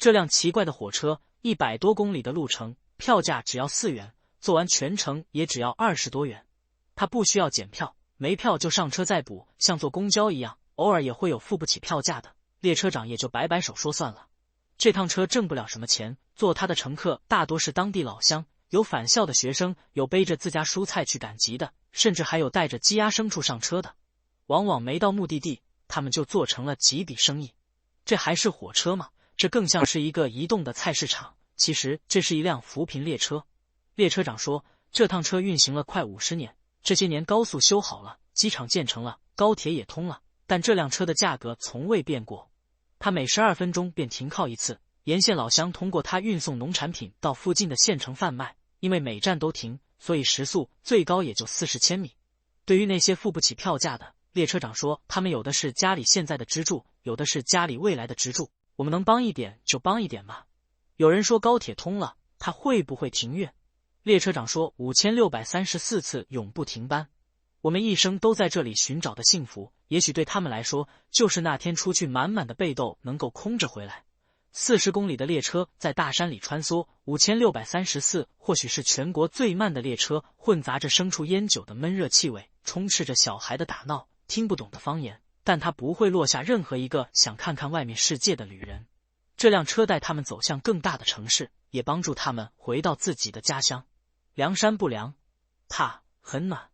这辆奇怪的火车100多公里的路程，票价只要4元，坐完全程也只要20多元。他不需要检票，没票就上车再补，像坐公交一样，偶尔也会有付不起票价的，列车长也就摆摆手说算了。这趟车挣不了什么钱，坐他的乘客大多是当地老乡，有返校的学生，有背着自家蔬菜去赶集的，甚至还有带着鸡鸭牲畜上车的。往往没到目的地，他们就做成了几笔生意。这还是火车吗？这更像是一个移动的菜市场。其实这是一辆扶贫列车。列车长说，这趟车运行了快50年，这些年高速修好了，机场建成了，高铁也通了，但这辆车的价格从未变过。它每12分钟便停靠一次，沿线老乡通过它运送农产品到附近的县城贩卖，因为每站都停，所以时速最高也就40千米。对于那些付不起票价的，列车长说，他们有的是家里现在的支柱，有的是家里未来的支柱，我们能帮一点就帮一点嘛。有人说高铁通了，他会不会停运？列车长说，5634次永不停班。我们一生都在这里寻找的幸福，也许对他们来说，就是那天出去满满的被豆能够空着回来。40公里的列车在大山里穿梭，5634或许是全国最慢的列车，混杂着牲畜烟酒的闷热气味，充斥着小孩的打闹，听不懂的方言，但它不会落下任何一个想看看外面世界的旅人。这辆车带他们走向更大的城市，也帮助他们回到自己的家乡。凉山不凉，怕很暖。